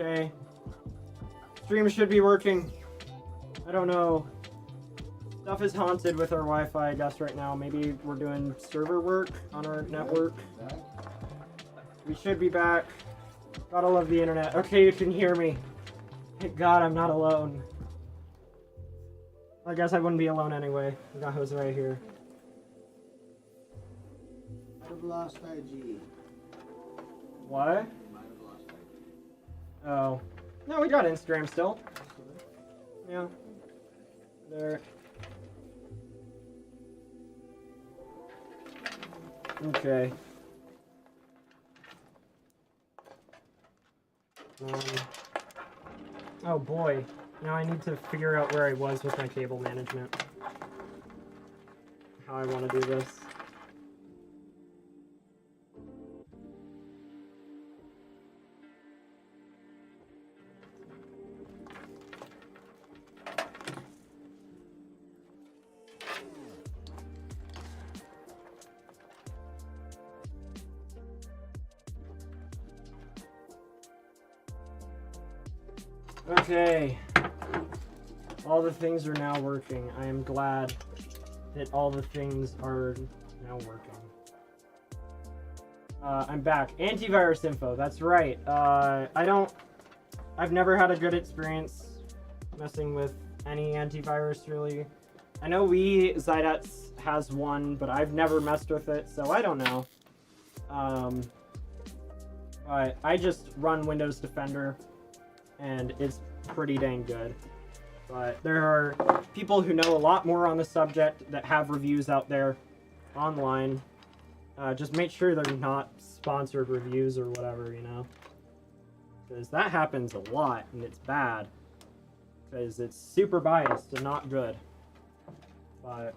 Okay. Stream should be working. I don't know. Stuff is haunted with our Wi-Fi, I guess, right now. Maybe we're doing server work on our network. We should be back. Gotta love the internet. Okay, you can hear me. Thank God I'm not alone. I guess I wouldn't be alone anyway. We got Jose right here. Might have lost IG. What? Might have lost IG. Oh. No, we got Instagram still. Yeah. There. Okay. Oh boy. Now I need to figure out where I was with my cable management. How I want to do this. Okay. All the things are now working. I am glad that all the things are now working. I'm back. Antivirus info, that's right. I've never had a good experience messing with any antivirus, really. I know Zydex has one, but I've never messed with it, so I don't know. But I just run Windows Defender, and it's pretty dang good. But there are people who know a lot more on the subject that have reviews out there online. Just make sure they're not sponsored reviews or whatever, you know? Because that happens a lot, and it's bad. Because it's super biased and not good. But,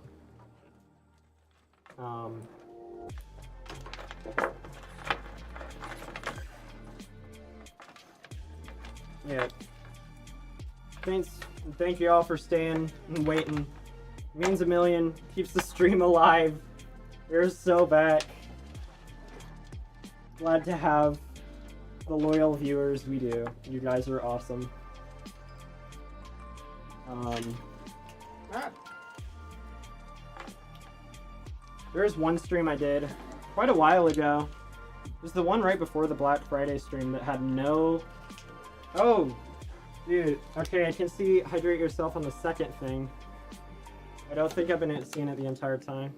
yeah. Thank you all for staying and waiting. It means a million. Keeps the stream alive. You're so back. Glad to have the loyal viewers we do. You guys are awesome. There's one stream I did quite a while ago. It was the one right before the Black Friday stream that had no... Oh! Dude, okay, I can see hydrate yourself on the second thing. I don't think I've been seeing it the entire time.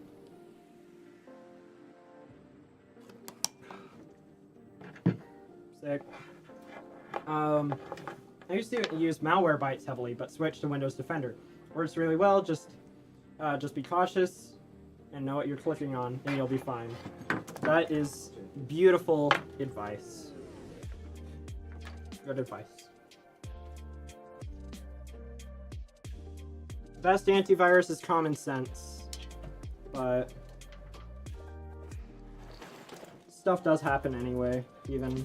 Sick. I used to use Malwarebytes heavily, but switched to Windows Defender. Works really well, just be cautious and know what you're clicking on, and you'll be fine. That is beautiful advice. Good advice. Best antivirus is common sense, but stuff does happen anyway, even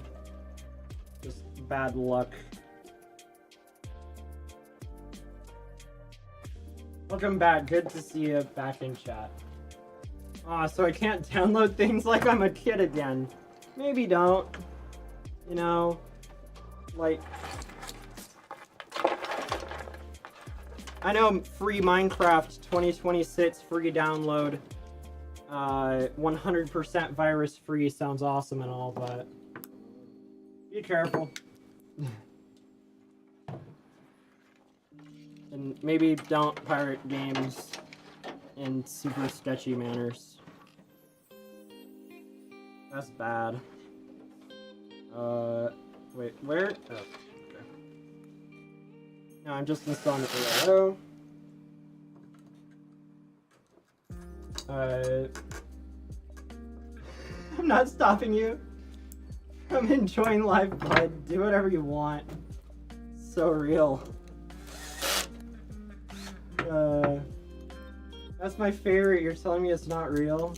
just bad luck. Welcome back, good to see you back in chat. Aw, so I can't download things like I'm a kid again. Maybe don't. You know, like... I know free Minecraft 2026 free download, 100% virus free sounds awesome and all, but be careful. And maybe don't pirate games in super sketchy manners. That's bad. Wait, where? Oh. No, I'm just installing the AIO. I'm not stopping you from enjoying live blood. Do whatever you want. So real. That's my favorite. You're telling me it's not real?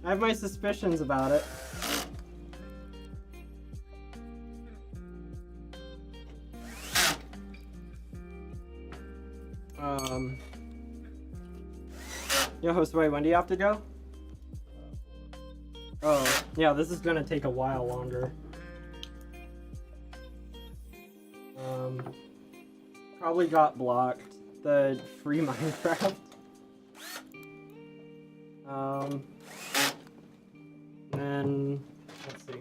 I have my suspicions about it. Yo, Josue, when do you have to go? Oh, yeah, this is gonna take a while longer. Probably got blocked. The free Minecraft. And let's see.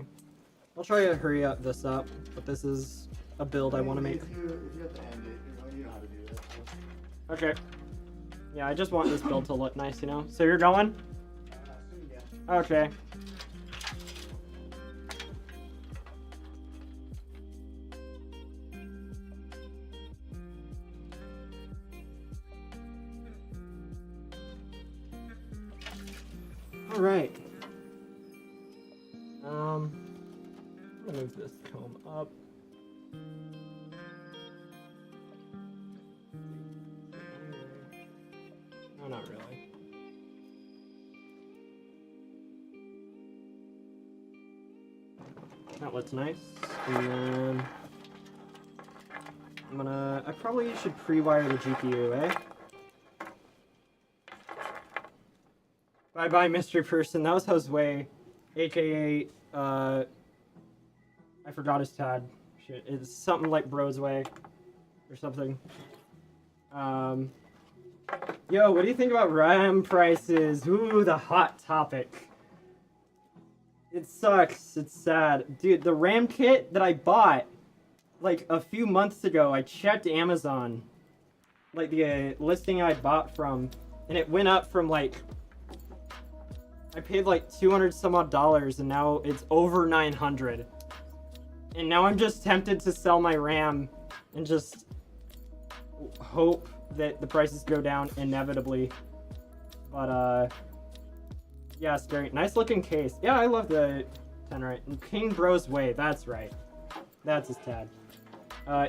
I'll try to hurry up this up, but this is a build I want to make. If you have to end it, you know how to do that. Okay. Yeah, I just want this build to look nice, you know? So you're going? Soon, yeah. Okay. Alright. I'm gonna move this comb up. No, not really. That looks nice. And then I probably should pre-wire the GPU, eh? Bye-bye, mystery person. That was Josue, aka, I forgot his tag. Shit, it's something like Brosway or something. Yo, what do you think about RAM prices? Ooh, the hot topic. It sucks. It's sad. Dude, the RAM kit that I bought, like, a few months ago, I checked Amazon, like, the listing I bought from, and it went up from, like, I paid, like, $200 some odd, and now it's over 900. And now I'm just tempted to sell my RAM and just hope that the prices go down inevitably. But, yeah, it's very nice looking case. Yeah, I love the 10, right? King Bros Way, that's right. That's his tag.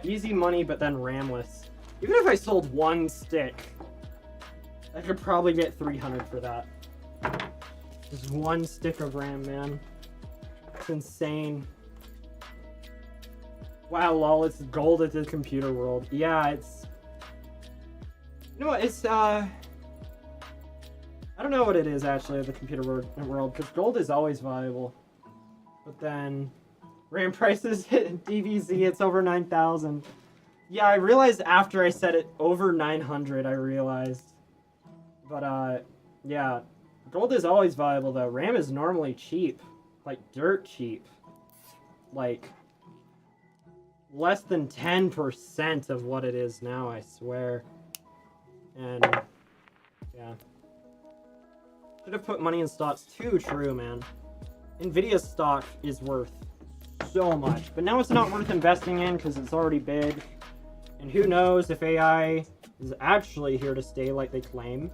Easy money, but then RAMless. Even if I sold one stick, I could probably get 300 for that. Just one stick of RAM, man. It's insane. Wow, lol, it's gold at the computer world. Yeah, it's... You know what, it's, I don't know what it is, actually, at the computer world, because gold is always valuable. But then, RAM prices hit DBZ, it's over 9,000. Yeah, I realized after I said it over 900, I realized. But, yeah. Gold is always valuable, though. RAM is normally cheap. Like, dirt cheap. Like, less than 10% of what it is now, I swear. And, yeah. Should have put money in stocks too, true, man. Nvidia's stock is worth so much. But now it's not worth investing in because it's already big. And who knows if AI is actually here to stay like they claim.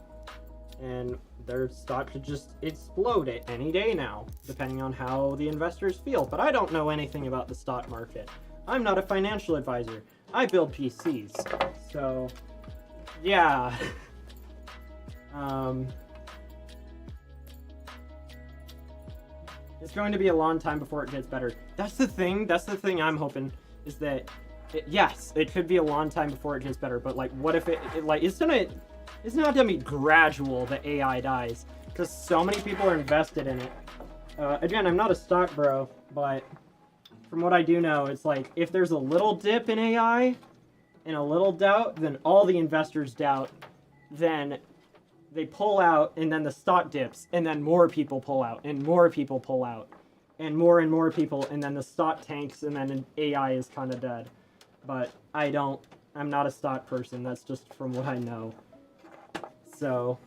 And their stock could just explode at any day now, depending on how the investors feel. But I don't know anything about the stock market. I'm not a financial advisor. I build PCs. So, yeah. It's going to be a long time before it gets better. That's the thing I'm hoping, is that, yes, it could be a long time before it gets better, but, like, what if it's not gonna be gradual that AI dies, because so many people are invested in it. Again, I'm not a stock bro, but from what I do know, it's like, if there's a little dip in AI and a little doubt, then all the investors doubt, then they pull out, and then the stock dips, and then more people pull out, and more people pull out, and more people, and then the stock tanks, and then AI is kind of dead. But I'm not a stock person, that's just from what I know. So,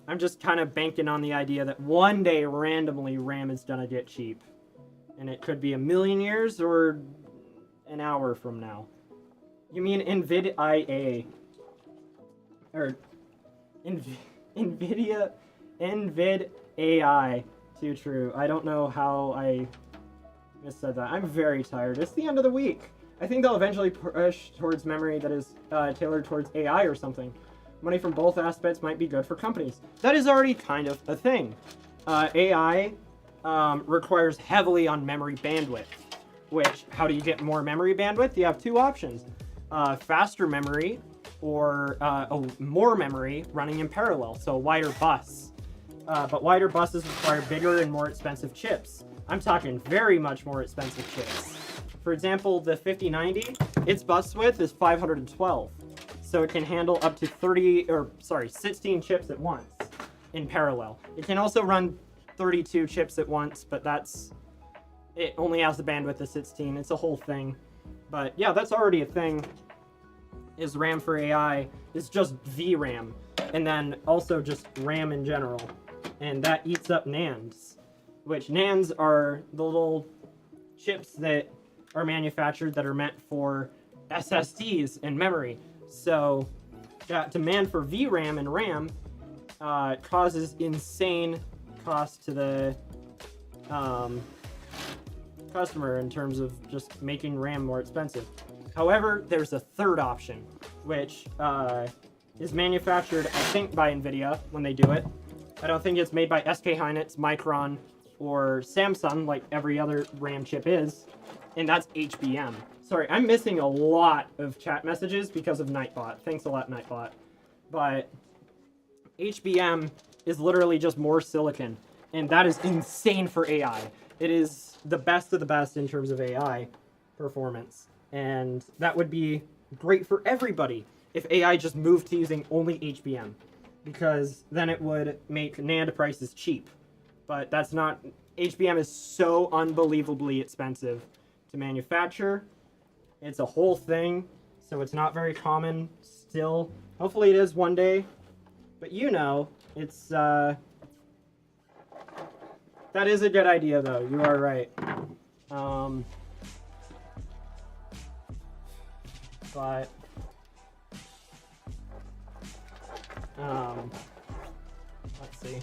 I'm just kind of banking on the idea that one day, randomly, RAM is gonna get cheap. And it could be a million years, or an hour from now. You mean NVIDIA? Or, NVIDIA AI. Too true. I don't know how I missaid that. I'm very tired. It's the end of the week. I think they'll eventually push towards memory that is tailored towards AI or something. Money from both aspects might be good for companies. That is already kind of a thing. AI requires heavily on memory bandwidth. Which, how do you get more memory bandwidth? You have two options. Faster memory, or more memory running in parallel, so wider bus. But wider buses require bigger and more expensive chips. I'm talking very much more expensive chips. For example, the 5090, its bus width is 512. So it can handle up to 16 chips at once in parallel. It can also run 32 chips at once, but it only has the bandwidth of 16. It's a whole thing. But yeah, that's already a thing. Is RAM for AI is just VRAM, and then also just RAM in general. And that eats up NANDs, which NANDs are the little chips that are manufactured that are meant for SSDs and memory. So that demand for VRAM and RAM causes insane cost to the customer in terms of just making RAM more expensive. However, there's a third option, which is manufactured, I think, by NVIDIA when they do it. I don't think it's made by SK Hynix, Micron, or Samsung like every other RAM chip is, and that's HBM. Sorry, I'm missing a lot of chat messages because of Nightbot. Thanks a lot, Nightbot. But HBM is literally just more silicon, and that is insane for AI. It is the best of the best in terms of AI performance, and that would be great for everybody if AI just moved to using only HBM, because then it would make NAND prices cheap. But that's not... HBM is so unbelievably expensive to manufacture. It's a whole thing, so it's not very common still. Hopefully it is one day. But you know, it's... That is a good idea, though. You are right. But... let's see.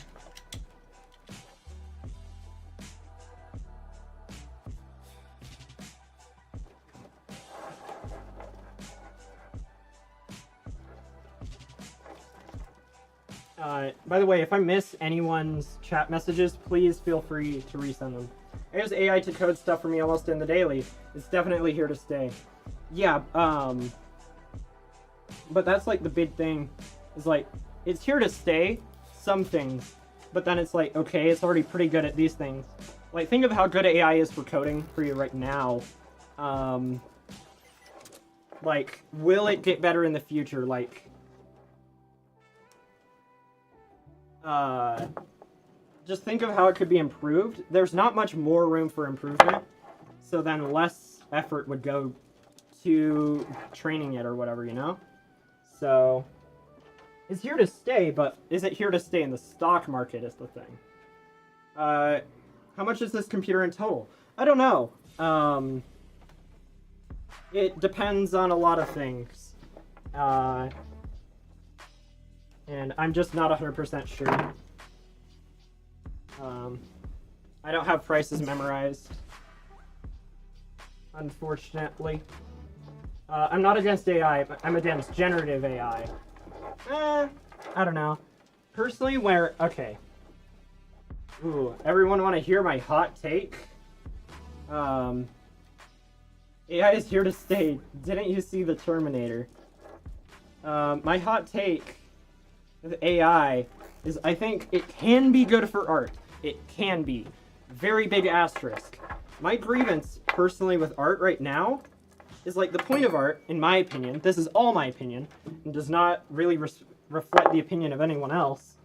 By the way, if I miss anyone's chat messages, please feel free to resend them. I use AI to code stuff for me almost in the daily. It's definitely here to stay. Yeah, but that's like the big thing, is like, it's here to stay, some things, but then it's like, okay, it's already pretty good at these things. Like, think of how good AI is for coding for you right now. Like, will it get better in the future? Like, just think of how it could be improved. There's not much more room for improvement, so then less effort would go to training it or whatever, you know? So, it's here to stay, but is it here to stay in the stock market is the thing. How much is this computer in total? I don't know. It depends on a lot of things. And I'm just not 100% sure. I don't have prices memorized, unfortunately. I'm not against AI, but I'm against generative AI. I don't know. Personally, okay. Ooh, everyone want to hear my hot take? AI is here to stay. Didn't you see the Terminator? My hot take with AI is I think it can be good for art. It can be. Very big asterisk. My grievance, personally, with art right now is like the point of art, in my opinion, this is all my opinion, and does not really reflect the opinion of anyone else,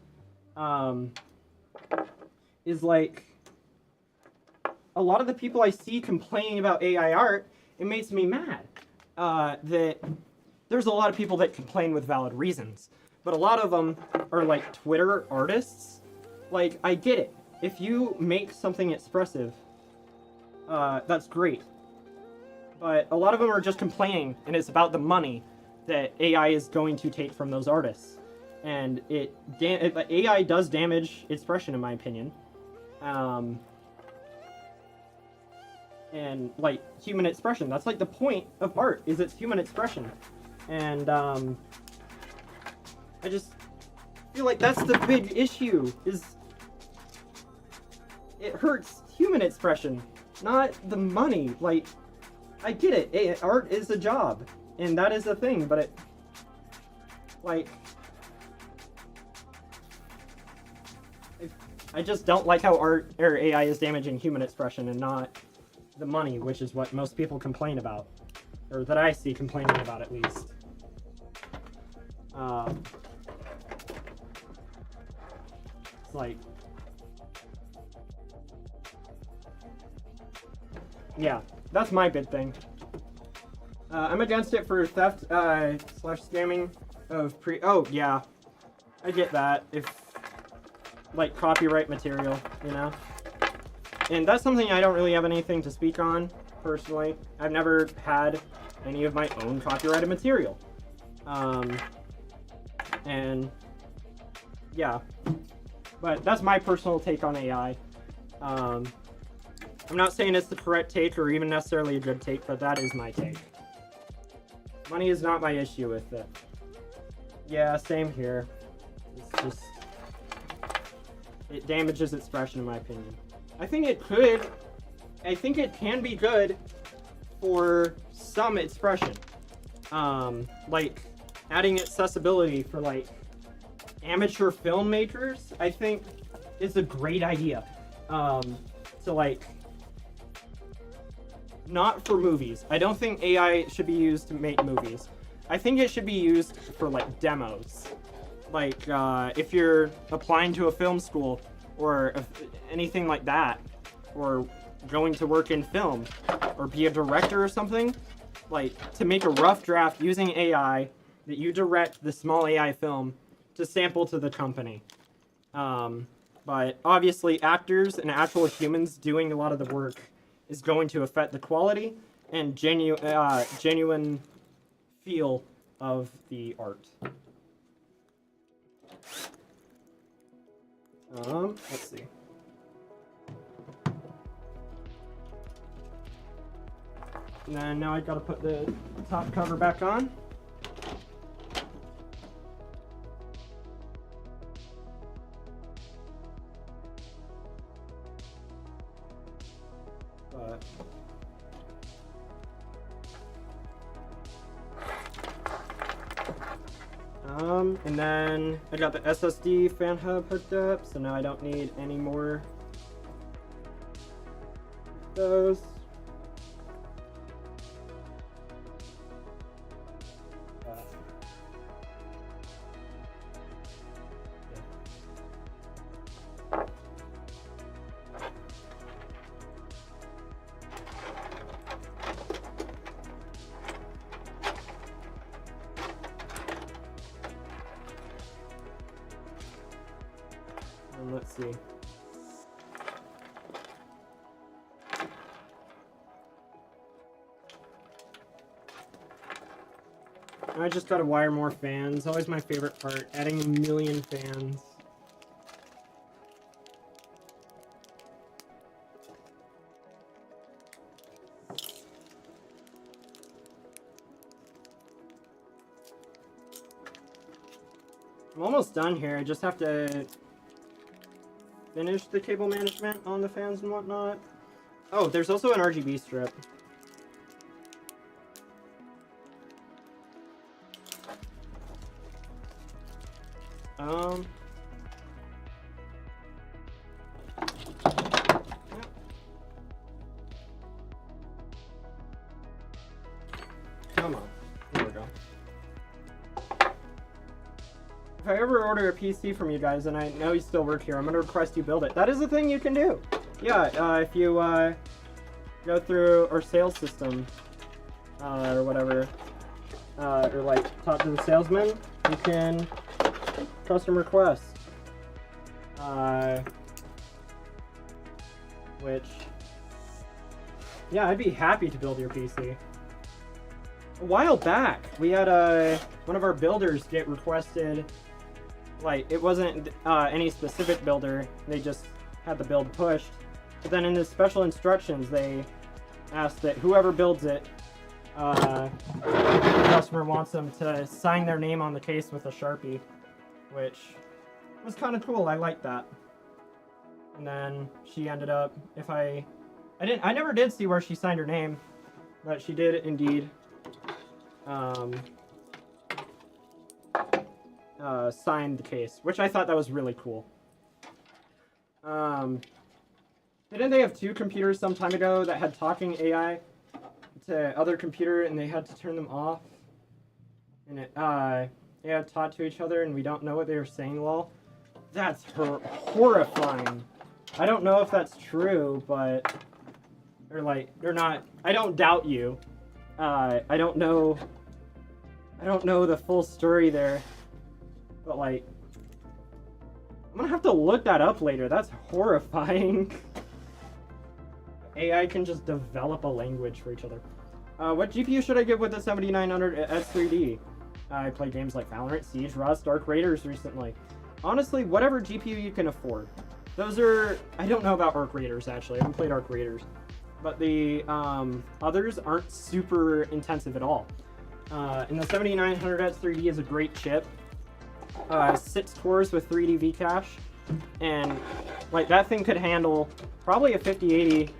is like a lot of the people I see complaining about AI art, it makes me mad. That there's a lot of people that complain with valid reasons, but a lot of them are like Twitter artists. Like, I get it. If you make something expressive, that's great. But a lot of them are just complaining, and it's about the money that AI is going to take from those artists. And AI does damage expression, in my opinion. And, like, human expression. That's, like, the point of art, is it's human expression. And, I just feel like that's the big issue, is it hurts human expression, not the money. Like, I get it, art is a job, and that is a thing, but it, like, I just don't like how art or AI is damaging human expression and not the money, which is what most people complain about, or that I see complaining about at least. It's like, yeah, that's my big thing. I'm against it for theft slash scamming of oh yeah, I get that, if like copyright material, you know. And that's something I don't really have anything to speak on personally. I've never had any of my own copyrighted material. And yeah, but that's my personal take on AI. I'm not saying it's the correct take or even necessarily a good take, but that is my take. Money is not my issue with it. Yeah, same here. It's just, it damages expression in my opinion. I think it can be good for some expression. Like adding accessibility for like amateur filmmakers, I think is a great idea. So like, not for movies. I don't think AI should be used to make movies. I think it should be used for like demos. Like if you're applying to a film school or anything like that, or going to work in film or be a director or something, like to make a rough draft using AI that you direct the small AI film to sample to the company. But obviously actors and actual humans doing a lot of the work is going to affect the quality and genuine feel of the art. Let's see. And then now I gotta put the top cover back on. But and then I got the SSD fan hub hooked up, so now I don't need any more of those. Let's see. I just gotta wire more fans. Always my favorite part, adding a million fans. I'm almost done here. I just have to finish the cable management on the fans and whatnot. Oh, there's also an RGB strip. Come on. There we go. If I ever order a PC from you guys, and I know you still work here, I'm gonna request you build it. That is a thing you can do. Yeah, if you go through our sales system, or whatever, or like talk to the salesman, you can custom request. Which, yeah, I'd be happy to build your PC. A while back, we had one of our builders get requested. Like, it wasn't any specific builder, they just had the build pushed. But then in the special instructions, they asked that whoever builds it, the customer wants them to sign their name on the case with a Sharpie, which was kind of cool. I liked that. And then she ended up, I never did see where she signed her name, but she did indeed sign the case, which I thought that was really cool. Yeah, Didn't they have two computers some time ago that had talking AI to other computer and they had to turn them off? And they had talked to each other and we don't know what they were saying, lol. That's horrifying. I don't know if that's true, but they're not. I don't doubt you. I don't know the full story there, but like, I'm gonna have to look that up later. That's horrifying. AI can just develop a language for each other. What GPU should I give with the 7900 S3D? I played games like Valorant, Siege, Rust, Arc Raiders recently. Honestly, whatever GPU you can afford. Those are... I don't know about Arc Raiders, actually. I haven't played Arc Raiders. But the others aren't super intensive at all. And the 7900 S3D is a great chip. 6 cores with 3D V-cache. And, like, that thing could handle probably a 5080...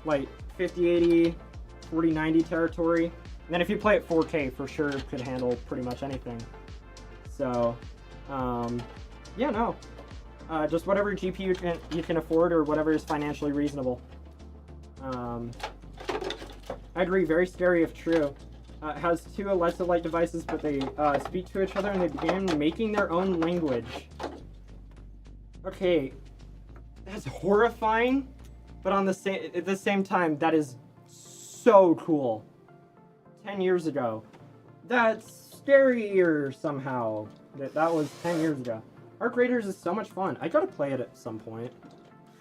like 5080, 4090 territory. And then if you play at 4K, for sure it could handle pretty much anything. So, yeah, no. Just whatever GPU you can afford or whatever is financially reasonable. I agree, very scary if true. It has 2 Alexa-like devices, but they speak to each other and they began making their own language. Okay, that's horrifying. But at the same time, that is so cool. 10 years ago. That's scarier somehow. That was 10 years ago. Arc Raiders is so much fun. I gotta play it at some point.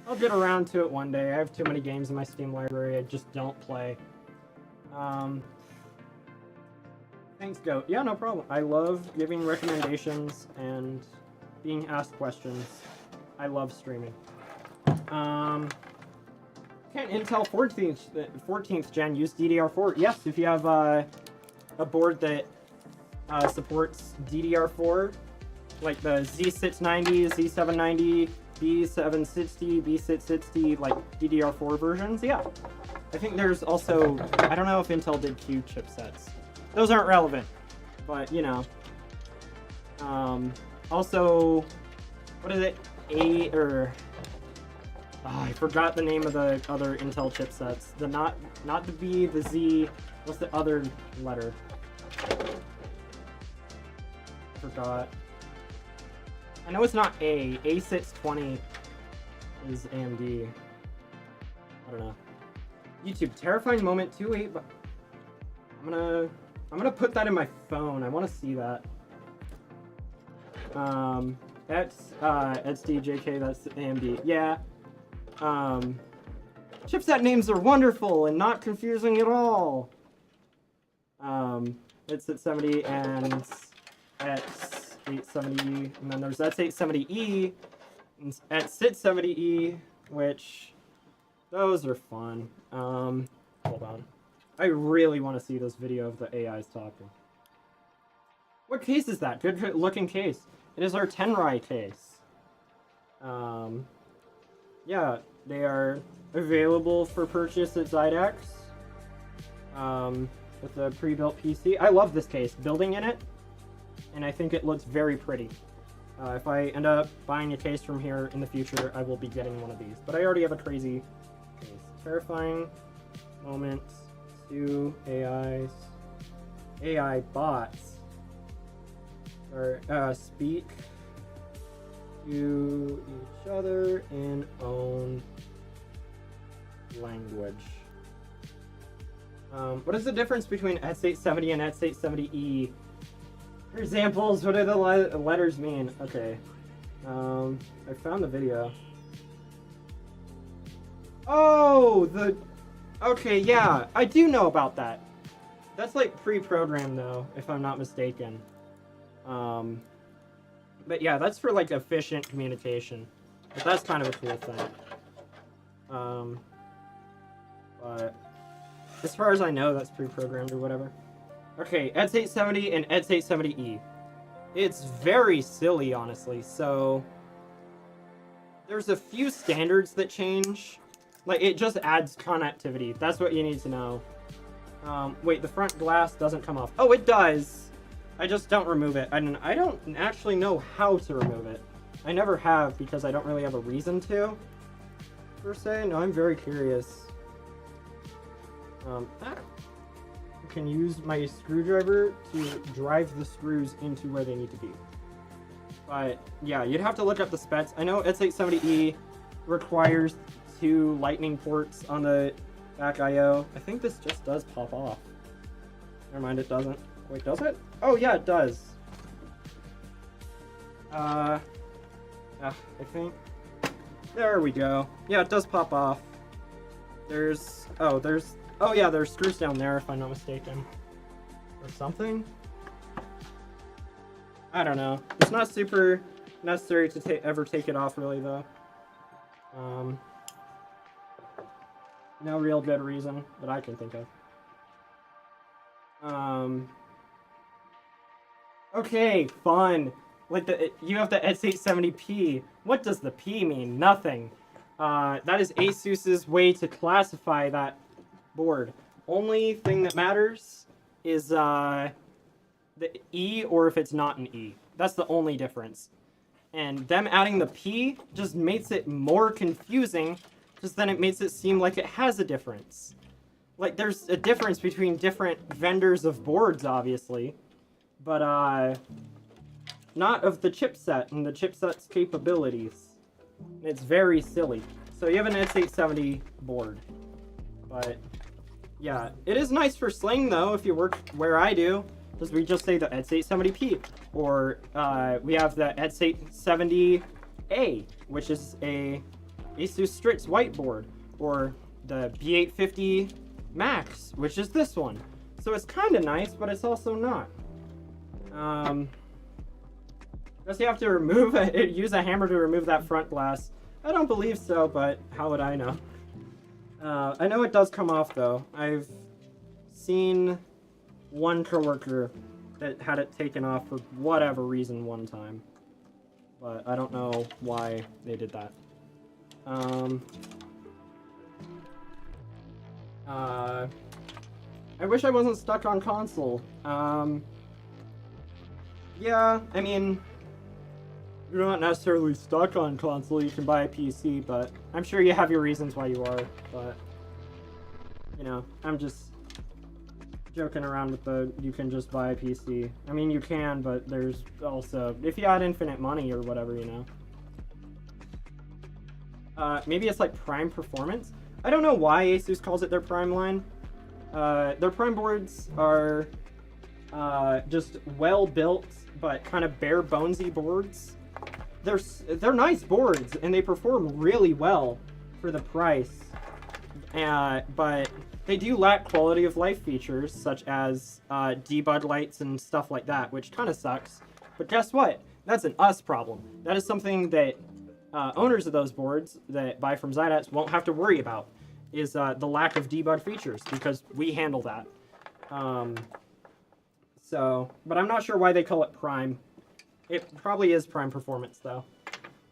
I'll get around to it one day. I have too many games in my Steam library I just don't play. Thanks, Goat. Yeah, no problem. I love giving recommendations and being asked questions. I love streaming. Can Intel 14th gen use DDR4? Yes, if you have a board that supports DDR4, like the Z690, Z790, B760, B660, like DDR4 versions, yeah. I think there's also, I don't know if Intel did Q chipsets. Those aren't relevant, but you know. Also, what is it? I forgot the name of the other Intel chipsets. The not the B, the Z. What's the other letter? Forgot. I know it's not A. A620 is AMD. I don't know. YouTube, terrifying moment 28. But I'm gonna put that in my phone. I want to see that. That's SDJK. That's AMD. Yeah. Chipset names are wonderful and not confusing at all. It's at 70 and X870, and then there's X870E and X670E, which those are fun. Hold on. I really want to see this video of the AIs talking. What case is that? Good looking case. It is our Tenrai case. Yeah, they are available for purchase at Zydex with a pre-built PC. I love this case, building in it, and I think it looks very pretty. If I end up buying a case from here in the future, I will be getting one of these. But I already have a crazy case. Terrifying moments to AIs. AI bots. Or, speak to each other in own language. What is the difference between X870 and X870E? For examples, what do the letters mean? Okay. I found the video. Oh, okay, yeah, I do know about that. That's like pre-programmed though, if I'm not mistaken. But yeah, that's for like efficient communication. But that's kind of a cool thing. But as far as I know, that's pre-programmed or whatever. Okay, X870 and X870E. It's very silly, honestly. So there's a few standards that change. Like, it just adds connectivity. That's what you need to know. Wait, the front glass doesn't come off. Oh, it does. I just don't remove it. I don't actually know how to remove it. I never have because I don't really have a reason to. per se? No, I'm very curious. I can use my screwdriver to drive the screws into where they need to be. But yeah, you'd have to look up the specs. I know S870E requires 2 lightning ports on the back I/O. I think this just does pop off. Never mind, it doesn't. Wait, does it? Oh yeah, it does. I think. There we go. Yeah, it does pop off. Oh yeah, there's screws down there if I'm not mistaken. Or something? I don't know. It's not super necessary to ever take it off really though. No real good reason that I can think of. Okay, fun. Like you have the S870P. What does the P mean? Nothing. That is ASUS's way to classify that board. Only thing that matters is the E or if it's not an E. That's the only difference. And them adding the P just makes it more confusing, because then it makes it seem like it has a difference. Like there's a difference between different vendors of boards, obviously, but not of the chipset and the chipset's capabilities. It's very silly. So you have an S870 board, but yeah, it is nice for sling though if you work where I do, because we just say the S870P, or we have the S870A, which is a Asus Strix whiteboard, or the B850 Max, which is this one. So it's kind of nice, but it's also not. Does he have to use a hammer to remove that front glass? I don't believe so, but how would I know? I know it does come off though. I've seen one coworker that had it taken off for whatever reason one time, but I don't know why they did that. I wish I wasn't stuck on console. Yeah, I mean, you're not necessarily stuck on console, you can buy a PC, but I'm sure you have your reasons why you are, but, you know, I'm just joking around with the, you can just buy a PC. I mean, you can, but there's also, if you had infinite money or whatever, you know. Maybe it's like Prime Performance? I don't know why Asus calls it their Prime line. Their Prime boards are just well-built, but kind of bare-bonesy boards. They're nice boards, and they perform really well for the price. But they do lack quality of life features, such as debug lights and stuff like that, which kind of sucks. But guess what? That's an us problem. That is something that owners of those boards that buy from Xidax won't have to worry about, is the lack of debug features, because we handle that. But I'm not sure why they call it Prime. It probably is Prime Performance, though.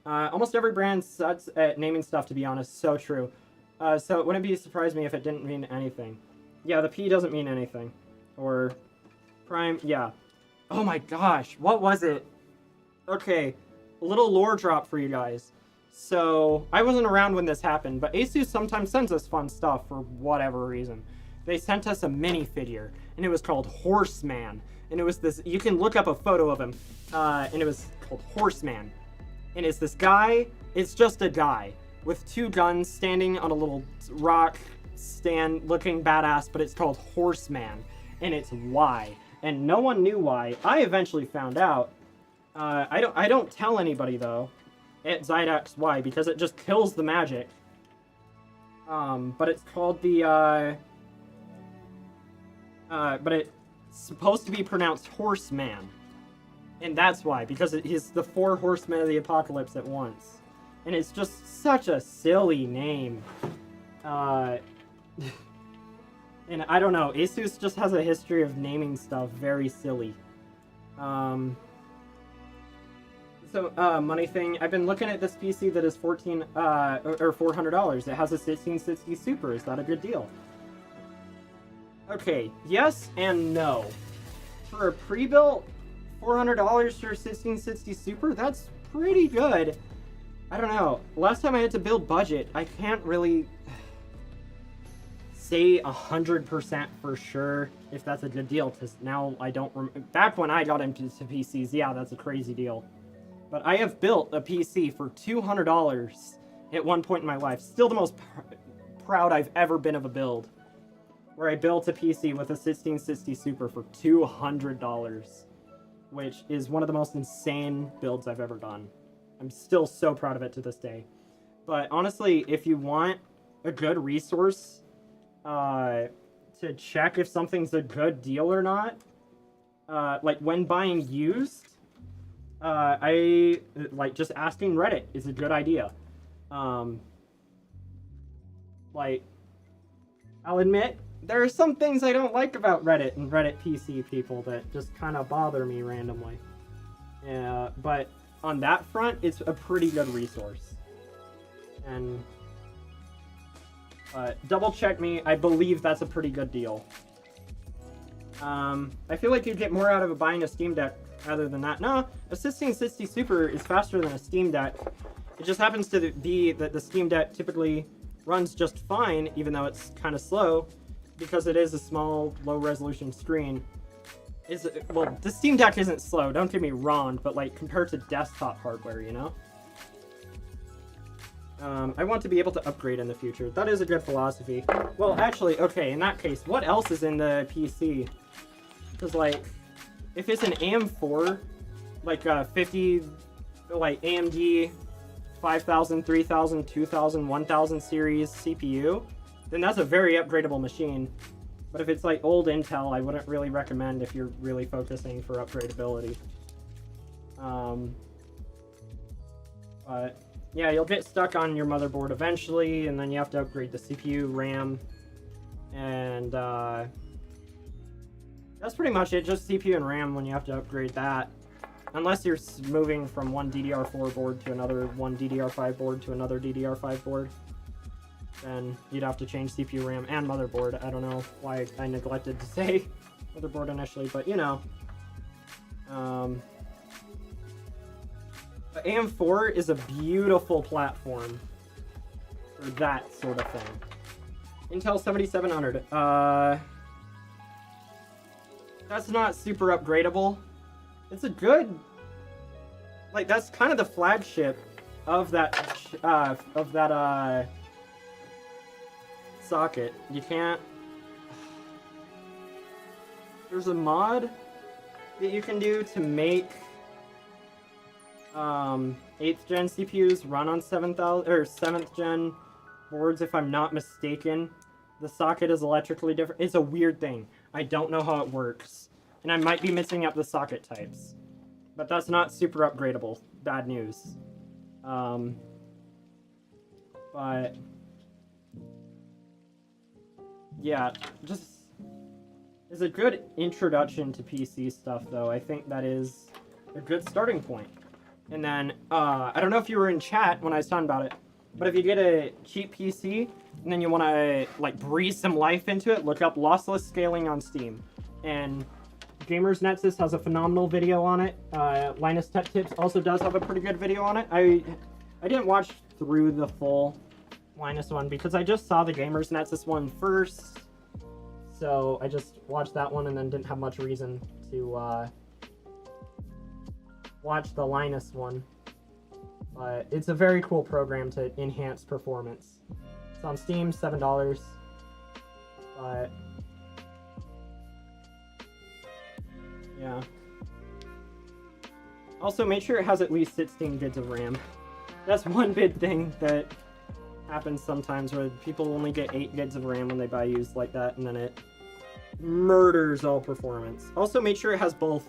Almost every brand sucks at naming stuff, to be honest. So true. So it wouldn't be surprised me if it didn't mean anything. Yeah, the P doesn't mean anything. Or Prime, yeah. Oh my gosh, what was it? Okay, a little lore drop for you guys. So, I wasn't around when this happened, but Asus sometimes sends us fun stuff for whatever reason. They sent us a minifigure, and it was called Horseman. And it was this, you can look up a photo of him, and it was called Horseman. And it's this guy, it's just a guy, with 2 guns standing on a little rock stand looking badass, but it's called Horseman. And it's why. And no one knew why. I eventually found out. I don't tell anybody, though, at Xidax why, because it just kills the magic. But it's called the, but it's supposed to be pronounced Horseman. And that's why, because he's the 4 horsemen of the apocalypse at once. And it's just such a silly name. And I don't know, Asus just has a history of naming stuff very silly. Money thing, I've been looking at this PC that is $400. It has a 1660 Super. Is that a good deal? Okay, yes and no. For a pre-built $400 for a 1660 Super, that's pretty good. I don't know. Last time I had to build budget, I can't really say 100% for sure if that's a good deal, because now I don't back when I got into PCs, yeah, that's a crazy deal. But I have built a PC for $200 at one point in my life. Still the most proud I've ever been of a build, where I built a PC with a 1660 Super for $200, which is one of the most insane builds I've ever done. I'm still so proud of it to this day. But honestly, if you want a good resource to check if something's a good deal or not, like when buying used, I like just asking Reddit is a good idea. Like, I'll admit there are some things I don't like about Reddit and Reddit PC people that just kind of bother me randomly. Yeah, but on that front, it's a pretty good resource. And double check me. I believe that's a pretty good deal. I feel like you'd get more out of buying a Steam Deck rather than that. No, a 1660 Super is faster than a Steam Deck. It just happens to be that the Steam Deck typically runs just fine, even though it's kind of slow, because it is a small, low-resolution screen. Well, the Steam Deck isn't slow, don't get me wrong, but like compared to desktop hardware, you know? I want to be able to upgrade in the future. That is a good philosophy. Well, actually, okay, in that case, what else is in the PC? Because, like, if it's an AM4, like 50, like AMD 5000, 3000, 2000, 1000 series CPU, then that's a very upgradable machine. But if it's like old Intel, I wouldn't really recommend if you're really focusing for upgradability. But yeah, you'll get stuck on your motherboard eventually, and then you have to upgrade the CPU, RAM, and that's pretty much it. Just CPU and RAM when you have to upgrade that. Unless you're moving from one DDR4 board to another, one DDR5 board to another DDR5 board, then you'd have to change CPU, RAM, and motherboard. I don't know why I neglected to say motherboard initially, but you know. But AM4 is a beautiful platform for that sort of thing. Intel 7700. That's not super upgradable. It's a good, like, that's kind of the flagship of that socket. You can't. There's a mod that you can do to make 8th gen CPUs run on 7000 or 7th gen boards, if I'm not mistaken. The socket is electrically different. It's a weird thing. I don't know how it works. And I might be mixing up the socket types. But that's not super upgradable. Bad news. But yeah, just is a good introduction to PC stuff, though. I think that is a good starting point. And then, I don't know if you were in chat when I was talking about it, but if you get a cheap PC and then you want to like breathe some life into it, look up lossless scaling on Steam. And Gamers Nexus has a phenomenal video on it. Linus Tech Tips also does have a pretty good video on it. I didn't watch through the full Linus one because I just saw the Gamers Nexus one first. So I just watched that one and then didn't have much reason to watch the Linus one. But it's a very cool program to enhance performance. It's on Steam, $7. But yeah. Also, make sure it has at least 16 gigs of RAM. That's one big thing that happens sometimes where people only get 8 gigs of RAM when they buy used like that, and then it murders all performance. Also, make sure it has both,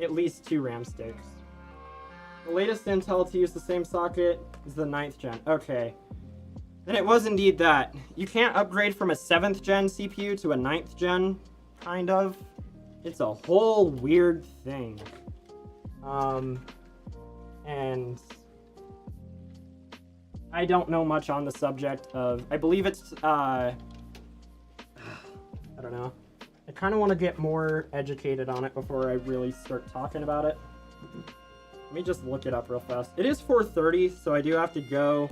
at least 2 RAM sticks. The latest Intel to use the same socket is the 9th gen. Okay. Then it was indeed that. You can't upgrade from a 7th gen CPU to a 9th gen, kind of. It's a whole weird thing. And I don't know much on the subject of, I believe it's, I don't know. I kind of want to get more educated on it before I really start talking about it. Let me just look it up real fast. It is 4:30, so I do have to go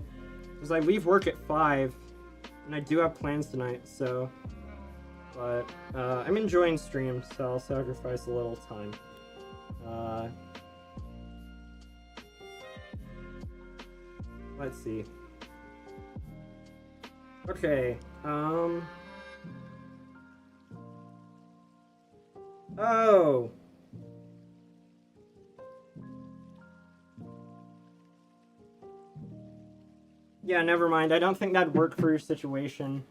because I leave work at 5, and I do have plans tonight. So, but I'm enjoying streams, so I'll sacrifice a little time. Let's see. Okay. Oh. Yeah, never mind. I don't think that'd work for your situation.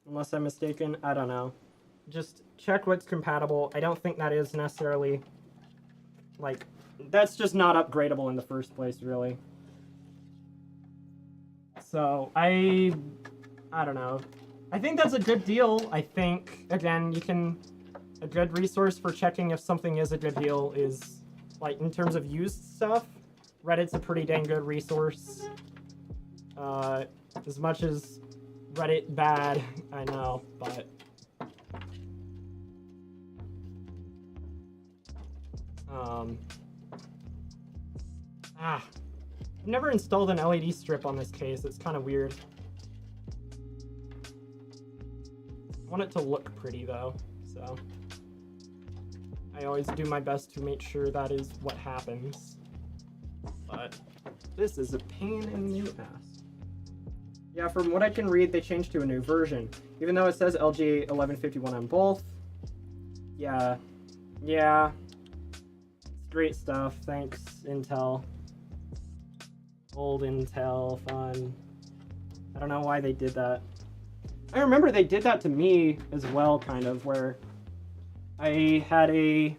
Unless I'm mistaken. I don't know. Just check what's compatible. I don't think that is necessarily... Like, that's just not upgradable in the first place, really. So, I don't know. I think that's a good deal. I think, again, you can... A good resource for checking if something is a good deal is, like, in terms of used stuff, Reddit's a pretty dang good resource. As much as Reddit bad, I know, but... I've never installed an LED strip on this case. It's kind of weird. I want it to look pretty, though, so... I always do my best to make sure that is what happens. But this is a pain in the ass. Yeah, from what I can read, they changed to a new version. Even though it says LGA 1151 on both. Yeah. Yeah. It's great stuff. Thanks, Intel. Old Intel, fun. I don't know why they did that. I remember they did that to me as well, kind of, where I had a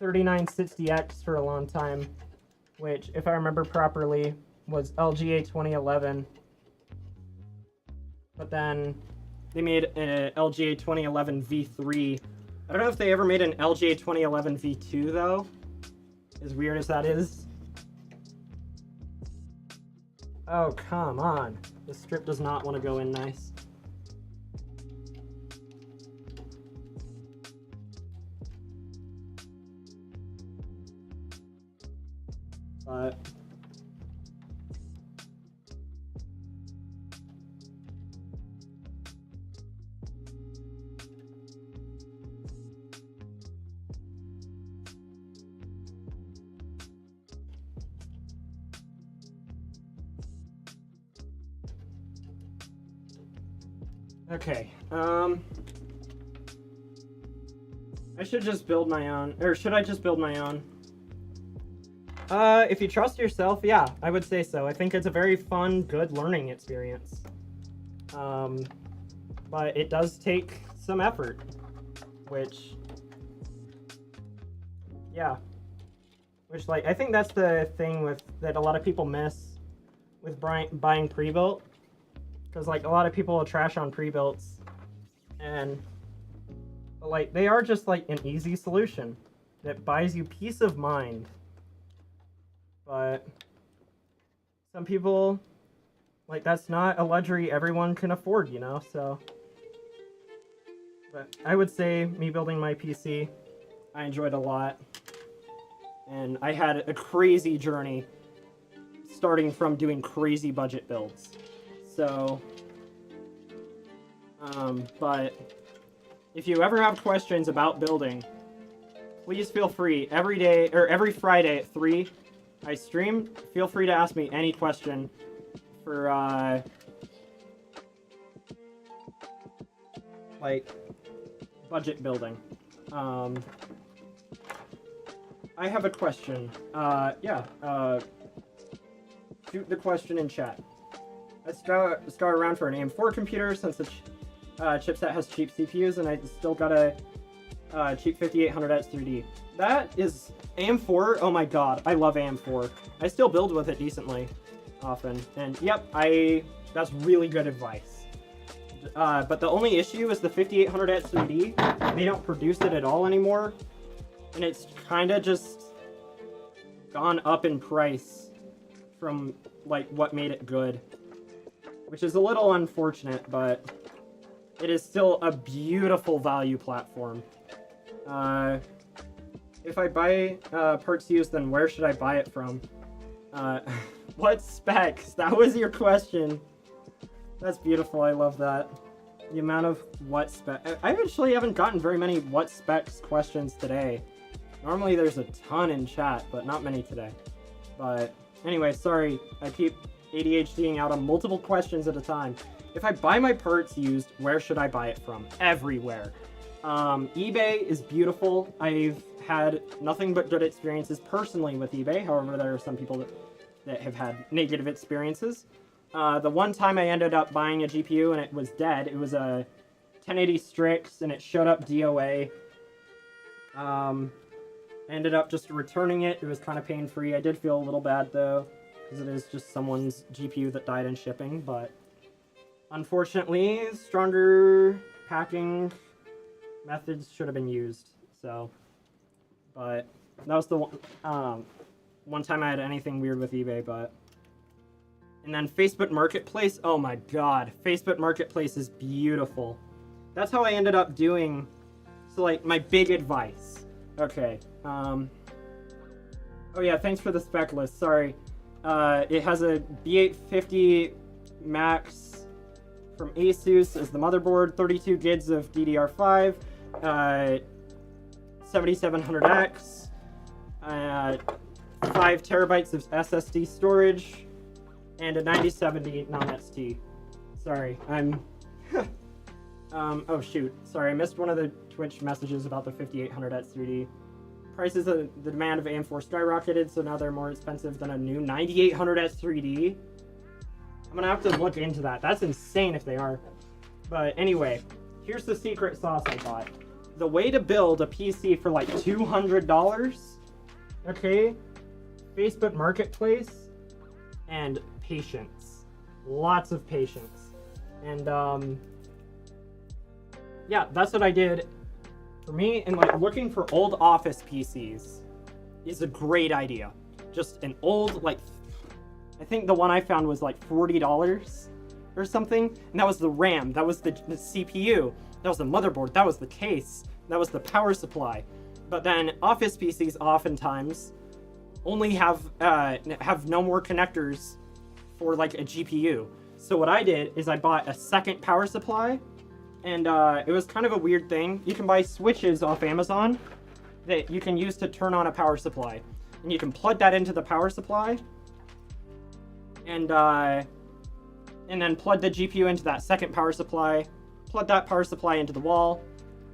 3960X for a long time, which, if I remember properly, was LGA 2011. But then they made an LGA 2011 V3. I don't know if they ever made an LGA 2011 V2, though, as weird as that is. Oh, come on. This strip does not want to go in nice. But... Okay, I should just build my own, or should I just build my own? If you trust yourself, yeah, I would say so. I think it's a very fun, good learning experience. But it does take some effort, which, yeah. Which, like, I think that's the thing with, that a lot of people miss with buying pre-built. Because, like, a lot of people will trash on pre-builts, and, like, they are just, like, an easy solution that buys you peace of mind. But some people, like, that's not a luxury everyone can afford, you know, so. But I would say me building my PC, I enjoyed a lot. And I had a crazy journey starting from doing crazy budget builds. So, but if you ever have questions about building, please feel free. Every day, or every Friday at 3, I stream. Feel free to ask me any question for, like, budget building. I have a question. Shoot the question in chat. I start around for an AM4 computer since the chipset has cheap CPUs, and I still got a cheap 5800X 3D. That is AM4. Oh my god, I love AM4. I still build with it decently often, and yep, that's really good advice. But the only issue is the 5800X 3D. They don't produce it at all anymore, and it's kind of just gone up in price from like what made it good. Which is a little unfortunate, but it is still a beautiful value platform. If I buy parts used, then where should I buy it from? What specs? That was your question. That's beautiful. I love that. The amount of what spec. I actually haven't gotten very many what specs questions today. Normally there's a ton in chat, but not many today. But anyway, sorry. I keep ADHDing out on multiple questions at a time. If I buy my parts used, where should I buy it from? Everywhere. eBay is beautiful. I've had nothing but good experiences personally with eBay. However, there are some people that have had negative experiences. The one time I ended up buying a GPU and it was dead, it was a 1080 Strix and it showed up DOA. Ended up just returning it. It was kind of pain-free. I did feel a little bad though, because it is just someone's GPU that died in shipping, but unfortunately, stronger packing methods should have been used. So, but that was the one time I had anything weird with eBay. But and then Facebook Marketplace. Oh my God, Facebook Marketplace is beautiful. That's how I ended up doing. So like my big advice. Okay. Oh yeah, thanks for the spec list. Sorry. It has a B850 Max from Asus as the motherboard, 32 gigs of DDR5, 7700X, 5 terabytes of SSD storage, and a 9070 non-ST. Sorry, I'm... oh shoot, sorry, I missed one of the Twitch messages about the 5800X 3D. Prices of the demand of AM4 skyrocketed, so now they're more expensive than a new 9800X 3D. I'm gonna have to look into that. That's insane if they are. But anyway, here's the secret sauce I bought. The way to build a PC for like $200, okay? Facebook Marketplace and patience. Lots of patience. And yeah, that's what I did. For me, and like looking for old office PCs is a great idea. Just an old, like, I think the one I found was like $40 or something. And that was the RAM, that was the CPU, that was the motherboard, that was the case, that was the power supply. But then office PCs oftentimes only have no more connectors for like a GPU. So what I did is I bought a second power supply. And it was kind of a weird thing. You can buy switches off Amazon that you can use to turn on a power supply. And you can plug that into the power supply. And then plug the GPU into that second power supply. Plug that power supply into the wall.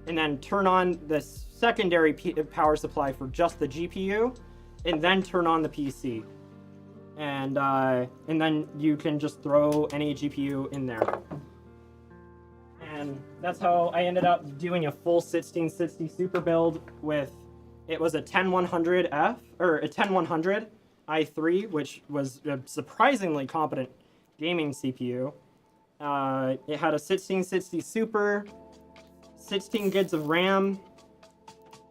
And then turn on the secondary power supply for just the GPU. And then turn on the PC. And then you can just throw any GPU in there. And that's how I ended up doing a full 1660 super build with, it was a 10100F, or a 10100 i3, which was a surprisingly competent gaming CPU. It had a 1660 super, 16 gigs of RAM,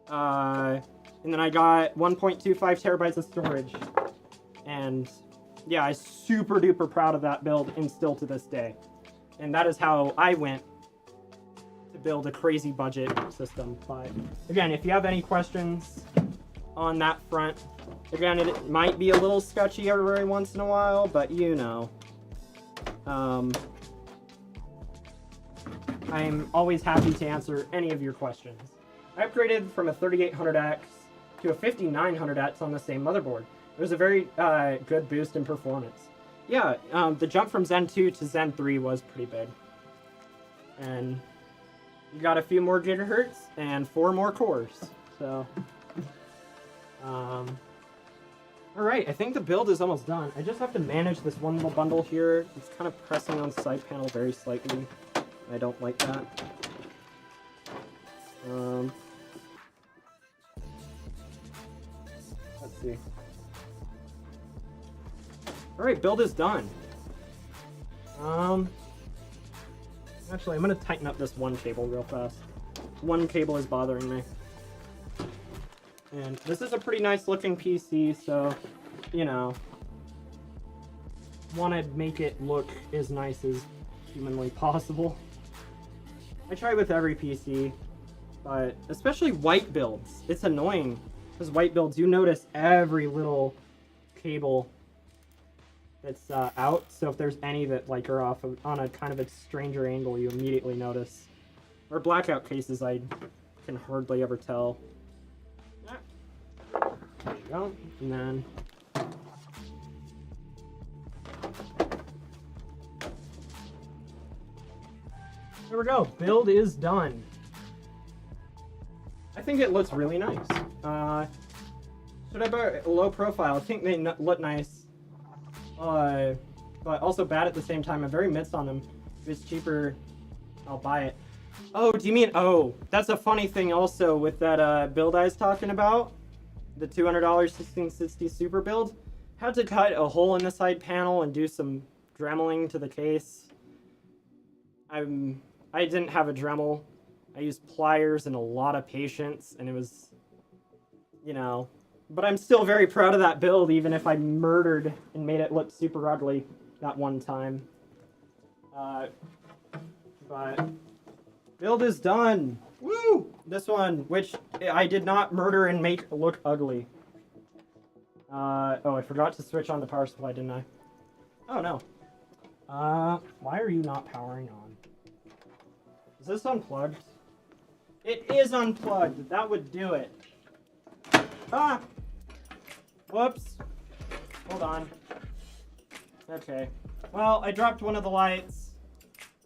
and then I got 1.25 terabytes of storage. And yeah, I'm super duper proud of that build and still to this day. And that is how I went to build a crazy budget system. But again, if you have any questions on that front, again, it might be a little sketchy every once in a while, but you know. I'm always happy to answer any of your questions. I upgraded from a 3800X to a 5900X on the same motherboard. It was a very good boost in performance. Yeah, the jump from Zen 2 to Zen 3 was pretty big. And you got a few more gigahertz and 4 more cores. So, alright, I think the build is almost done. I just have to manage this one little bundle here. It's kind of pressing on the side panel very slightly. I don't like that. Let's see. Alright, build is done. Actually, I'm gonna tighten up this one cable real fast. One cable is bothering me. And this is a pretty nice looking PC, so, you know, want to make it look as nice as humanly possible. I try with every PC, but especially white builds. It's annoying Because white builds, you notice every little cable that's out. So if there's any that like are off on a kind of a stranger angle, you immediately notice. Or blackout cases, I can hardly ever tell. There you go. And then there we go. Build is done. I think it looks really nice. Should I buy a low profile? I think they look nice. But also bad at the same time. I'm very mixed on them. If it's cheaper, I'll buy it. Oh, do you mean, oh, that's a funny thing also with that build I was talking about. The $200 1660 super build. Had to cut a hole in the side panel and do some dremeling to the case. I didn't have a Dremel. I used pliers and a lot of patience, and it was, you know, but I'm still very proud of that build, even if I murdered and made it look super ugly that one time. But build is done. Woo! This one, which I did not murder and make look ugly. Oh, I forgot to switch on the power supply, didn't I? Oh, no. Why are you not powering on? Is this unplugged? It is unplugged. That would do it. Ah! Whoops. Hold on. Okay. Well, I dropped one of the lights.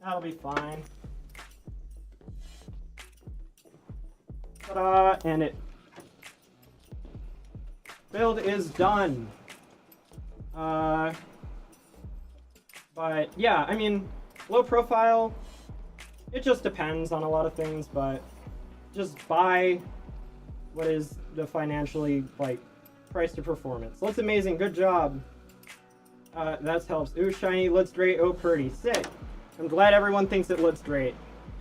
That'll be fine. Ta-da! And it... build is done. But, yeah, I mean, low profile... it just depends on a lot of things, but just buy what is the financially, like, price to performance. Looks amazing. Good job. That helps. Ooh, shiny. Looks great. Oh, pretty. Sick. I'm glad everyone thinks it looks great.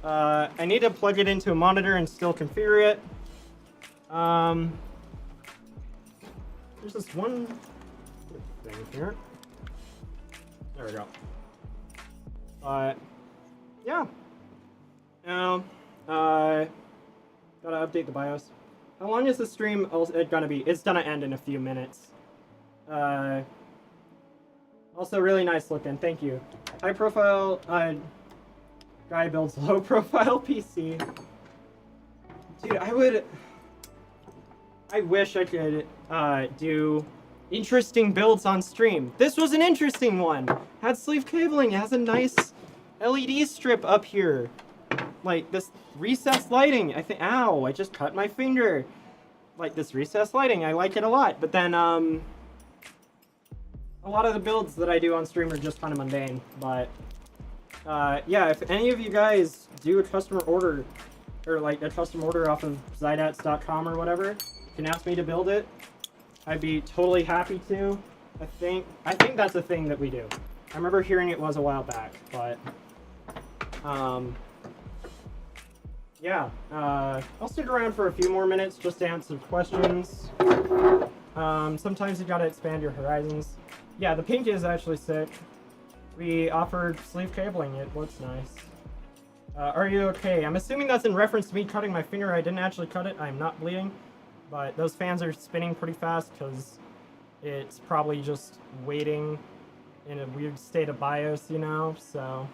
I need to plug it into a monitor and still configure it. There's this one thing here. There we go. Yeah. Now, gotta update the BIOS. How long is the stream gonna be? It's gonna end in a few minutes. Also really nice looking, thank you. High profile, guy builds low profile PC. Dude, I wish I could, do interesting builds on stream. This was an interesting one. Had sleeve cabling, it has a nice LED strip up here. Like, this recessed lighting, I think, ow, I just cut my finger. Like, this recessed lighting, I like it a lot. But then, a lot of the builds that I do on stream are just kind of mundane. But, yeah, if any of you guys do a customer order, or like a custom order off of Zydats.com or whatever, you can ask me to build it. I'd be totally happy to. I think that's a thing that we do. I remember hearing it was a while back, but, yeah, I'll stick around for a few more minutes just to answer questions. Sometimes you gotta expand your horizons. Yeah, the pink is actually sick. We offered sleeve cabling, it looks nice. Are you okay? I'm assuming that's in reference to me cutting my finger. I didn't actually cut it, I'm not bleeding. But those fans are spinning pretty fast because it's probably just waiting in a weird state of BIOS, you know, so.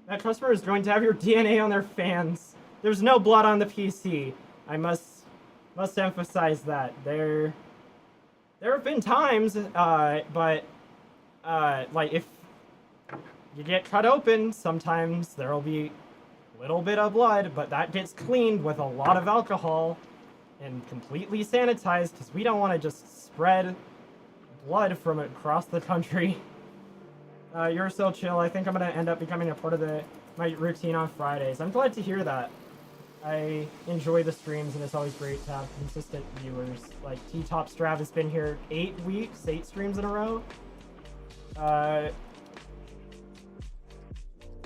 That customer is going to have your DNA on their fans. There's no blood on the PC. I must emphasize that. There have been times, but like if you get cut open, sometimes there'll be a little bit of blood, but that gets cleaned with a lot of alcohol and completely sanitized because we don't want to just spread blood from across the country. You're so chill. I think I'm gonna end up becoming a part of my routine on Fridays. I'm glad to hear that. I enjoy the streams, and it's always great to have consistent viewers. Like, T-Top Strav has been here 8 weeks, 8 streams in a row.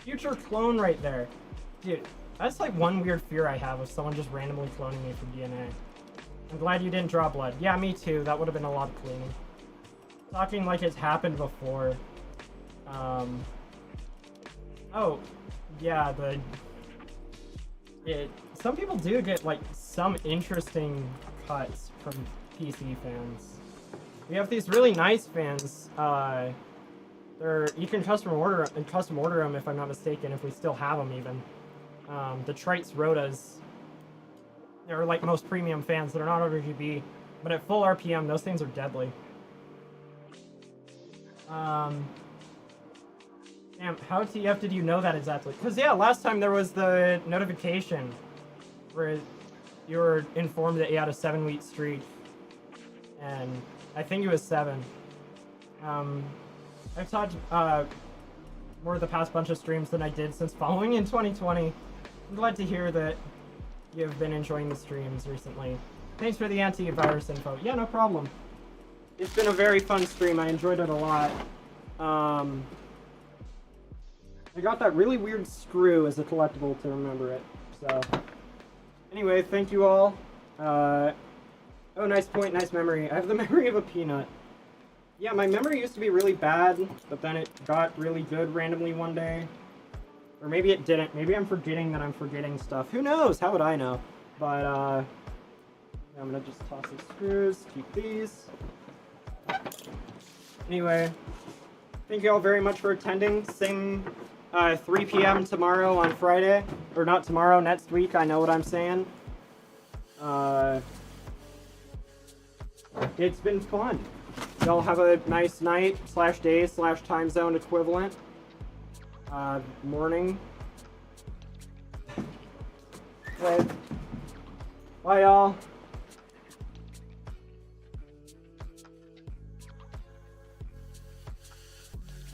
Future clone right there. Dude, that's like one weird fear I have of someone just randomly cloning me from DNA. I'm glad you didn't draw blood. Yeah, me too. That would have been a lot of cleaning. Talking like it's happened before. Oh, yeah, some people do get, like, some interesting cuts from PC fans. We have these really nice fans. You can custom order them if I'm not mistaken, if we still have them even. The Trites Rotas. They're like most premium fans that are not RGB, but at full RPM, those things are deadly. Damn, how TF did you know that exactly? Because, yeah, last time there was the notification where you were informed that you had a 7-week streak. And I think it was 7. I've talked more of the past bunch of streams than I did since following in 2020. I'm glad to hear that you've been enjoying the streams recently. Thanks for the antivirus info. Yeah, no problem. It's been a very fun stream. I enjoyed it a lot. I got that really weird screw as a collectible to remember it. So, anyway, thank you all. Oh, nice point, nice memory. I have the memory of a peanut. Yeah, my memory used to be really bad, but then it got really good randomly one day. Or maybe it didn't. Maybe I'm forgetting that I'm forgetting stuff. Who knows? How would I know? But, I'm gonna just toss the screws, keep these. Anyway, thank you all very much for attending. Same 3 p.m. tomorrow on Friday. Or not tomorrow, next week, I know what I'm saying. It's been fun. Y'all have a nice night, /day, /time zone equivalent. Morning. Bye, y'all.